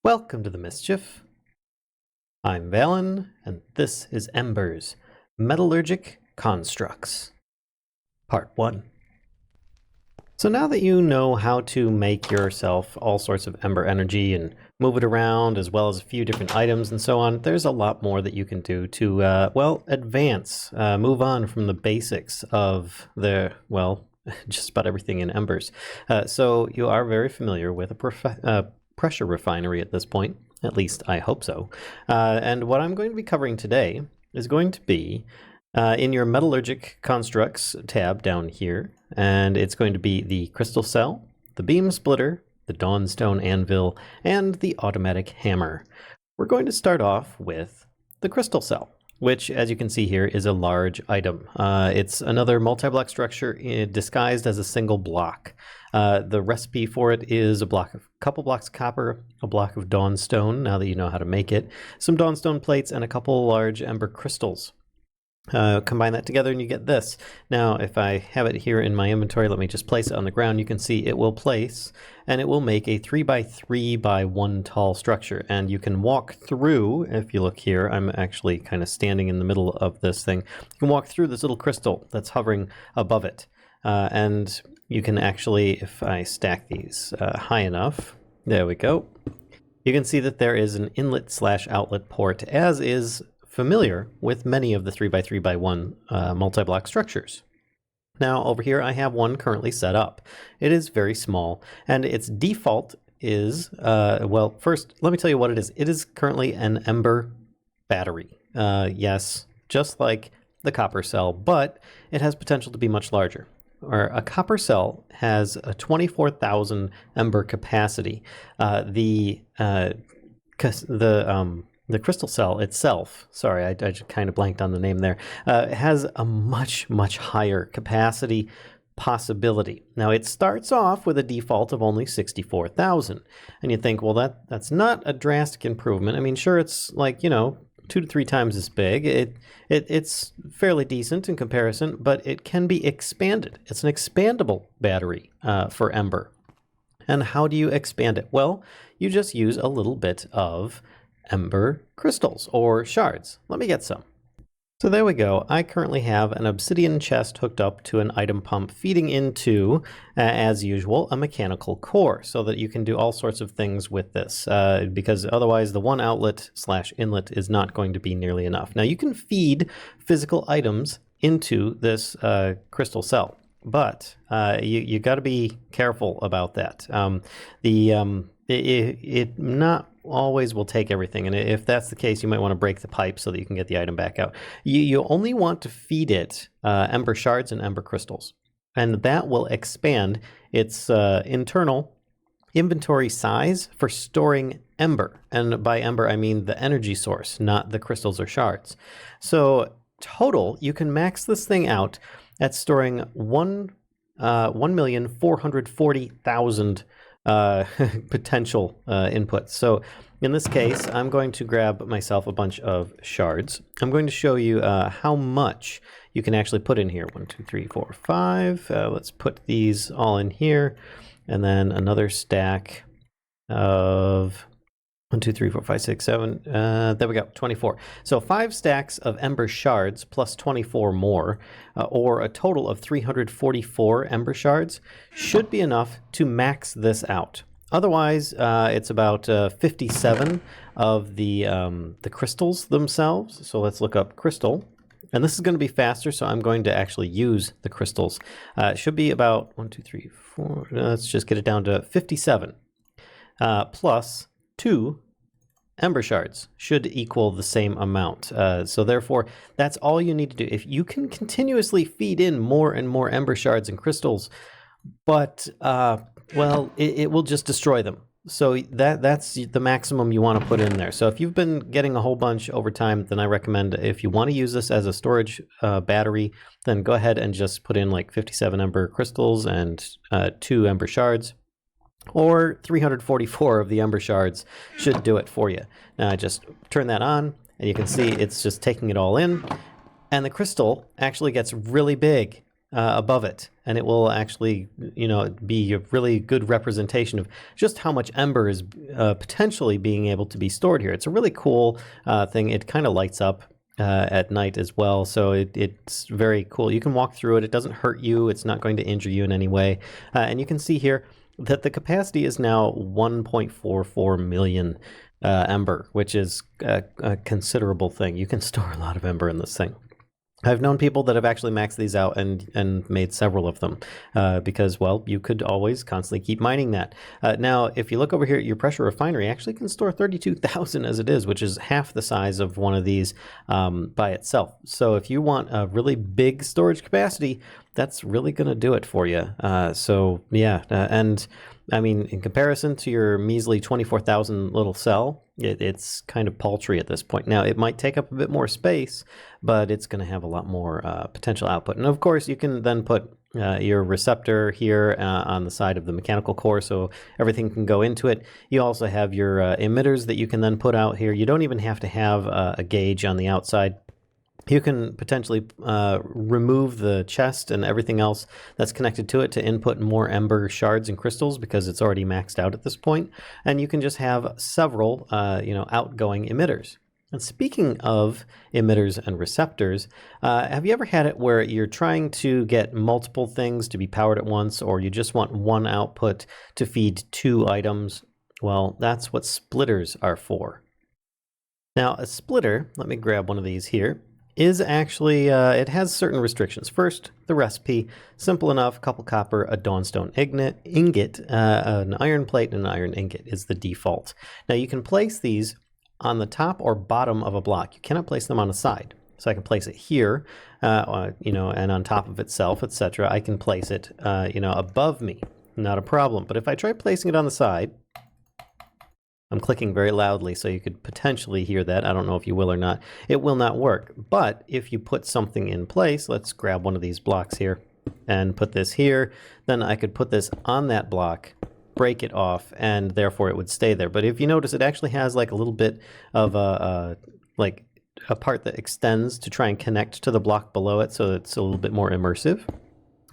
Welcome to the Mischief. I'm Valen, and this is Embers, Metallurgic Constructs, Part 1. So now that you know how to make yourself all sorts of Ember energy and move it around, as well as a few different items and so on, there's a lot more that you can do to, advance, move on from the basics of just about everything in Embers. So you are very familiar with a pressure refinery at this point, at least I hope so. And what I'm going to be covering today is going to be in your Metallurgic Constructs tab down here, and it's going to be the Crystal Cell, the Beam Splitter, the Dawnstone Anvil, and the Automatic Hammer. We're going to start off with the Crystal Cell, which, as you can see here, is a large item. It's another multi-block structure disguised as a single block. The recipe for it is a couple blocks of copper, a block of Dawnstone, now that you know how to make it, some Dawnstone plates, and a couple large Ember crystals. Combine that together and you get this. Now, if I have it here in my inventory, let me just place it on the ground. You can see it will place, and it will make a 3x3 by 1 tall structure. And you can walk through, if you look here, I'm actually kind of standing in the middle of this thing. You can walk through this little crystal that's hovering above it. And you can actually, if I stack these high enough, there we go. You can see that there is an inlet/outlet port, as is familiar with many of the 3x3 by 1 multi-block structures. Now over here I have one currently set up. It is very small, and its default is, first let me tell you what it is. It is currently an Ember battery. Yes, just like the copper cell, but it has potential to be much larger. Or a copper cell has a 24,000 Ember capacity. The crystal cell itself, sorry, I just kind of blanked on the name there, has a much, much higher capacity possibility. Now, it starts off with a default of only 64,000. And you think, well, that's not a drastic improvement. I mean, sure, it's like, 2 to 3 times as big. It's fairly decent in comparison, but it can be expanded. It's an expandable battery for Ember. And how do you expand it? Well, you just use a little bit of Ember crystals or shards. Let me get some. So there we go. I currently have an obsidian chest hooked up to an item pump feeding into, as usual, a mechanical core so that you can do all sorts of things with this because otherwise the one outlet/inlet is not going to be nearly enough. Now you can feed physical items into this crystal cell, but you got to be careful about that. It not always will take everything, and if that's the case, you might want to break the pipe so that you can get the item back out. You only want to feed it Ember shards and Ember crystals, and that will expand its internal inventory size for storing Ember. And by Ember, I mean the energy source, not the crystals or shards. So total, you can max this thing out at storing 1,440,000 potential inputs. So in this case, I'm going to grab myself a bunch of shards. I'm going to show you how much you can actually put in here. 1, 2, 3, 4, 5. Let's put these all in here, and then another stack of 1, 2, 3, 4, 5, 6, 7. There we go, 24. So 5 stacks of Ember shards plus 24 more, or a total of 344 Ember shards, should be enough to max this out. Otherwise, it's about 57 of the crystals themselves. So let's look up crystal. And this is going to be faster, so I'm going to actually use the crystals. It should be about 1, 2, 3, 4. Let's just get it down to 57 plus 2 Ember shards should equal the same amount. So therefore, that's all you need to do. If you can continuously feed in more and more Ember shards and crystals, but, it will just destroy them. So that's the maximum you want to put in there. So if you've been getting a whole bunch over time, then I recommend, if you want to use this as a storage battery, then go ahead and just put in like 57 Ember crystals and 2 Ember shards. Or 344 of the Ember shards should do it for you. Now I just turn that on, and you can see it's just taking it all in. And the crystal actually gets really big. above it, and it will actually, be a really good representation of just how much Ember is potentially being able to be stored here. It's a really cool thing. It kind of lights up at night as well, so it's very cool. You can walk through it. It doesn't hurt you. It's not going to injure you in any way. And you can see here that the capacity is now 1.44 million Ember, which is a considerable thing. You can store a lot of Ember in this thing. I've known people that have actually maxed these out and made several of them because, well, you could always constantly keep mining that. Now, if you look over here at your pressure refinery, actually can store 32,000 as it is, which is half the size of one of these by itself. So if you want a really big storage capacity, that's really going to do it for you. And I mean, in comparison to your measly 24,000 little cell, it's kind of paltry at this point. Now, it might take up a bit more space, but it's going to have a lot more potential output. And of course, you can then put your receptor here on the side of the mechanical core, so everything can go into it. You also have your emitters that you can then put out here. You don't even have to have a gauge on the outside. You can potentially remove the chest and everything else that's connected to it to input more Ember shards and crystals because it's already maxed out at this point. And you can just have several, outgoing emitters. And speaking of emitters and receptors, have you ever had it where you're trying to get multiple things to be powered at once, or you just want one output to feed two items? Well, that's what splitters are for. Now, a splitter, let me grab one of these here, is actually, it has certain restrictions. First, the recipe, simple enough, a couple copper, a dawnstone ingot, an iron plate, and an iron ingot is the default. Now you can place these on the top or bottom of a block. You cannot place them on the side. So I can place it here, and on top of itself, etc. I can place it, above me, not a problem. But if I try placing it on the side, I'm clicking very loudly, so you could potentially hear that. I don't know if you will or not. It will not work. But if you put something in place, let's grab one of these blocks here and put this here, then I could put this on that block, break it off, and therefore it would stay there. But if you notice, it actually has like a little bit of a part that extends to try and connect to the block below it, so it's a little bit more immersive.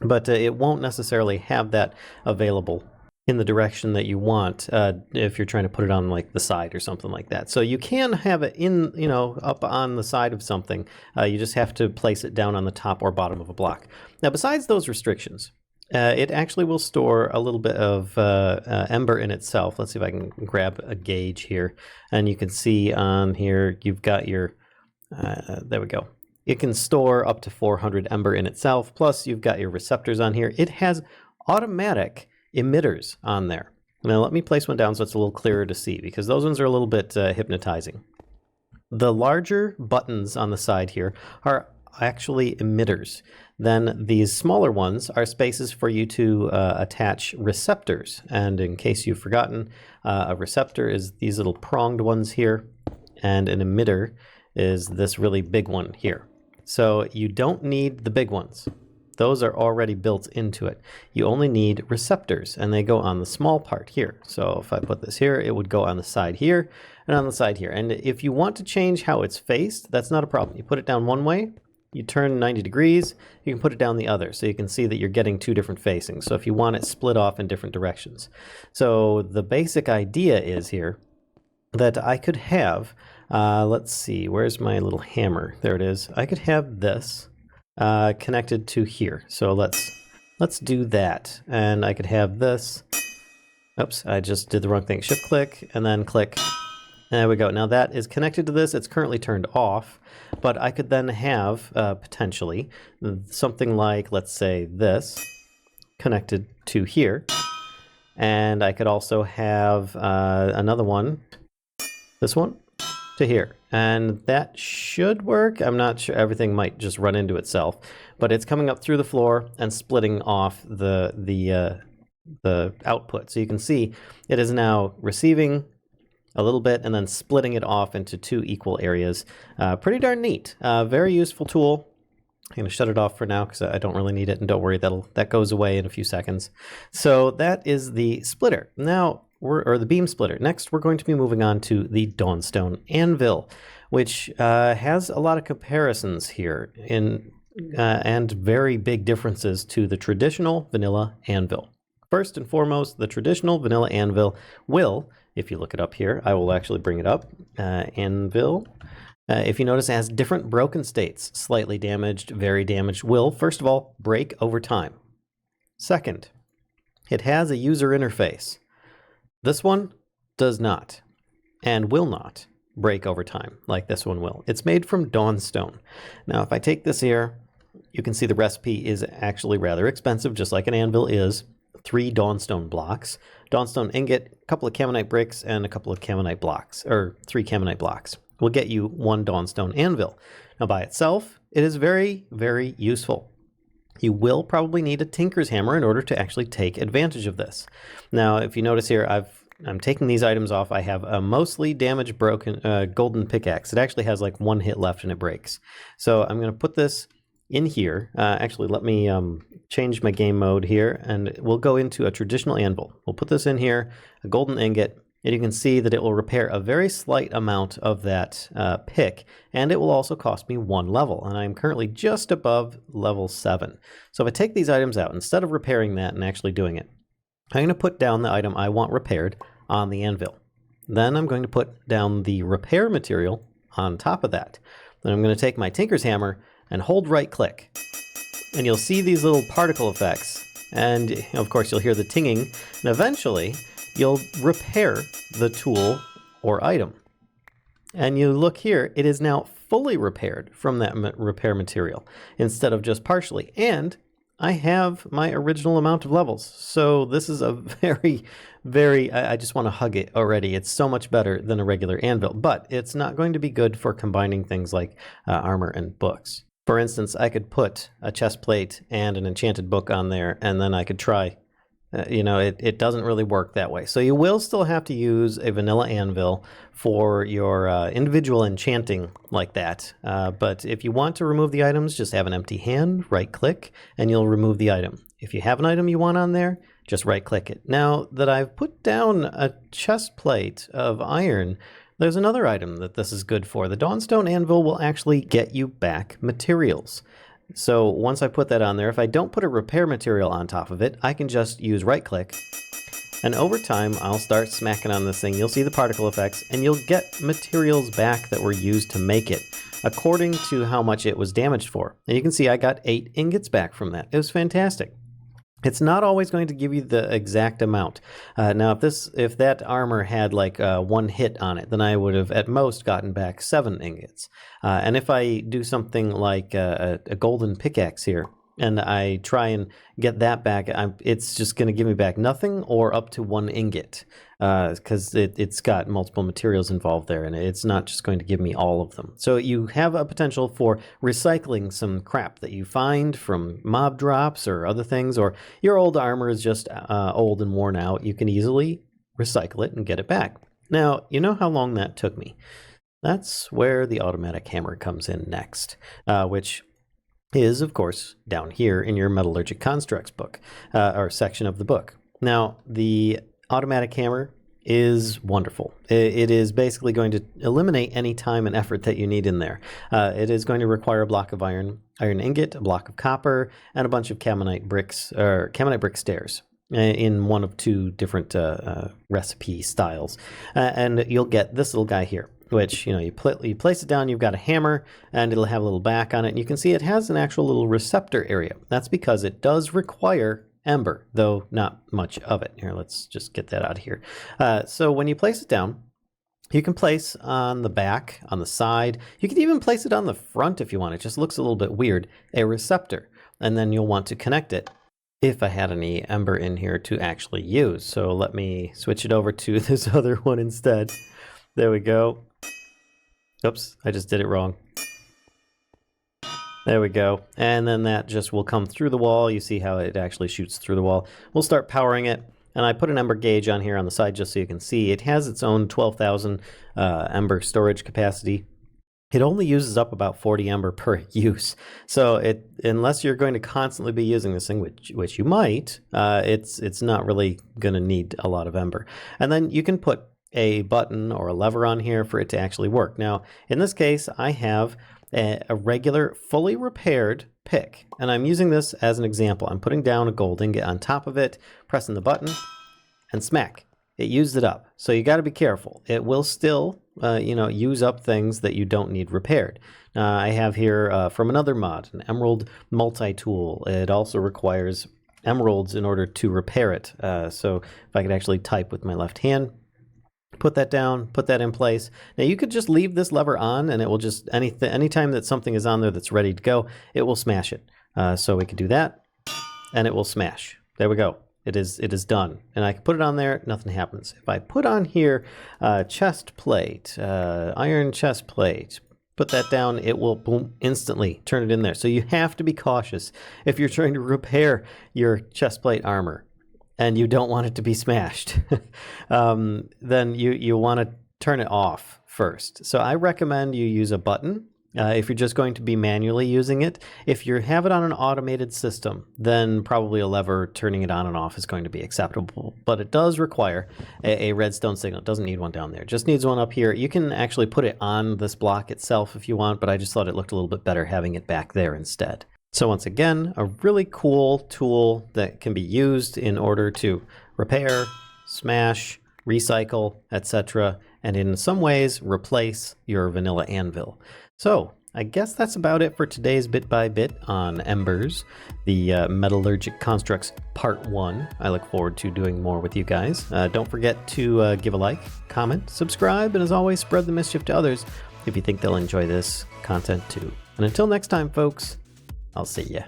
But it won't necessarily have that available in the direction that you want if you're trying to put it on like the side or something like that. So you can have it in, up on the side of something. You just have to place it down on the top or bottom of a block. Now, besides those restrictions, it actually will store a little bit of Ember in itself. Let's see if I can grab a gauge here. And you can see on here, you've got your, there we go. It can store up to 400 Ember in itself. Plus you've got your receptors on here. It has automatic emitters on there. Now let me place one down so it's a little clearer to see, because those ones are a little bit hypnotizing. The larger buttons on the side here are actually emitters. Then these smaller ones are spaces for you to attach receptors. And in case you've forgotten, a receptor is these little pronged ones here, and an emitter is this really big one here. So you don't need the big ones. Those are already built into it. You only need receptors, and they go on the small part here. So if I put this here, it would go on the side here and on the side here. And if you want to change how it's faced, that's not a problem. You put it down one way, you turn 90 degrees, you can put it down the other. So you can see that you're getting two different facings. So if you want it split off in different directions. So the basic idea is here that I could have, let's see, where's my little hammer? There it is. I could have this connected to here. So let's do that. And I could have this. Oops, I just did the wrong thing. Shift click and then click. There we go. Now that is connected to this. It's currently turned off, but I could then have potentially something like, let's say, this connected to here. And I could also have another one, this one, to here. And that should work. I'm not sure. Everything might just run into itself, but it's coming up through the floor and splitting off the output. So you can see it is now receiving a little bit and then splitting it off into two equal areas. Pretty darn neat. Very useful tool. I'm going to shut it off for now because I don't really need it, and don't worry, that goes away in a few seconds. So that is the splitter. Now, or the beam splitter. Next, we're going to be moving on to the Dawnstone anvil, which has a lot of comparisons here. In and very big differences to the traditional vanilla anvil. First and foremost, the traditional vanilla anvil will, if you look it up here, I will actually bring it up, anvil. If you notice, it has different broken states. Slightly damaged, very damaged, will, first of all, break over time. Second, it has a user interface. This one does not, and will not break over time like this one will. It's made from dawnstone. Now, if I take this here, you can see the recipe is actually rather expensive, just like an anvil is. 3 dawnstone blocks, dawnstone ingot, a couple of camonite bricks, and a couple of camonite blocks, or 3 camonite blocks will get you 1 dawnstone anvil. Now, by itself, it is very, very useful. You will probably need a tinker's hammer in order to actually take advantage of this. Now, if you notice here, I'm taking these items off. I have a mostly damaged broken golden pickaxe. It actually has like 1 hit left and it breaks. So I'm going to put this in here. Actually, let me change my game mode here, and we'll go into a traditional anvil. We'll put this in here, a golden ingot, and you can see that it will repair a very slight amount of that pick, and it will also cost me 1 level, and I'm currently just above level 7. So if I take these items out, instead of repairing that and actually doing it, I'm going to put down the item I want repaired on the anvil. Then I'm going to put down the repair material on top of that. Then I'm going to take my tinker's hammer and hold right click, and you'll see these little particle effects, and of course you'll hear the tinging, and eventually you'll repair the tool or item. And you look here, it is now fully repaired from that repair material instead of just partially, and I have my original amount of levels. So this is a very, very, I just want to hug it already. It's so much better than a regular anvil, but it's not going to be good for combining things like armor and books. For instance, I could put a chest plate and an enchanted book on there, and then I could try. It doesn't really work that way. So you will still have to use a vanilla anvil for your individual enchanting like that. But if you want to remove the items, just have an empty hand, right click, and you'll remove the item. If you have an item you want on there, just right click it. Now that I've put down a chest plate of iron, there's another item that this is good for. The dawnstone anvil will actually get you back materials. So once I put that on there, if I don't put a repair material on top of it, I can just use right click, and over time I'll start smacking on this thing. You'll see the particle effects, and you'll get materials back that were used to make it according to how much it was damaged for. And you can see I got 8 ingots back from that. It was fantastic. It's not always going to give you the exact amount. Now, if that armor had like 1 hit on it, then I would have at most gotten back 7 ingots. And if I do something like a golden pickaxe here, and I try and get that back, it's just going to give me back nothing or up to 1 ingot, because it's got multiple materials involved there, and it's not just going to give me all of them. So you have a potential for recycling some crap that you find from mob drops or other things, or your old armor is just old and worn out. You can easily recycle it and get it back. Now, you know how long that took me. That's where the automatic hammer comes in next, which is, of course, down here in your Metallurgic Constructs book, or section of the book. Now, the automatic hammer is wonderful. It is basically going to eliminate any time and effort that you need in there. It is going to require a block of iron ingot, a block of copper, and a bunch of camonite bricks, or camonite brick stairs in one of 2 different recipe styles. And you'll get this little guy here, which, you place it down, you've got a hammer, and it'll have a little back on it. And you can see it has an actual little receptor area. That's because it does require Ember, though not much of it. Here, let's just get that out of here. So when you place it down, you can place on the back, on the side. You can even place it on the front if you want. It just looks a little bit weird, a receptor. And then you'll want to connect it, if I had any Ember in here to actually use. So let me switch it over to this other one instead. There we go. Oops, I just did it wrong. There we go. And then that just will come through the wall. You see how it actually shoots through the wall. We'll start powering it. And I put an Ember gauge on here on the side just so you can see. It has its own 12,000 Ember storage capacity. It only uses up about 40 Ember per use. So unless you're going to constantly be using this thing, which you might, it's not really going to need a lot of Ember. And then you can put a button or a lever on here for it to actually work. Now, in this case, I have a regular, fully repaired pick. And I'm using this as an example. I'm putting down a gold ingot on top of it, pressing the button, and smack. It used it up. So you got to be careful. It will still, use up things that you don't need repaired. I have here from another mod, an emerald multi-tool. It also requires emeralds in order to repair it. So if I could actually type with my left hand, put that down, put that in place. Now you could just leave this lever on and it will just, anytime that something is on there that's ready to go, it will smash it. So we could do that and it will smash. There we go. It is done. And I can put it on there, nothing happens. If I put on here chest plate, iron chest plate, put that down, it will boom, instantly turn it in there. So you have to be cautious if you're trying to repair your chest plate armor and you don't want it to be smashed. Then you want to turn it off first. So I recommend you use a button if you're just going to be manually using it. If you have it on an automated system, then probably a lever turning it on and off is going to be acceptable. But it does require a redstone signal. It doesn't need one down there. It just needs one up here. You can actually put it on this block itself if you want, but I just thought it looked a little bit better having it back there instead. So once again, a really cool tool that can be used in order to repair, smash, recycle, etc., and in some ways replace your vanilla anvil. So I guess that's about it for today's Bit by Bit on Embers, the Metallurgic Constructs Part 1. I look forward to doing more with you guys. Don't forget to give a like, comment, subscribe, and as always, spread the mischief to others if you think they'll enjoy this content too. And until next time, folks, I'll see ya.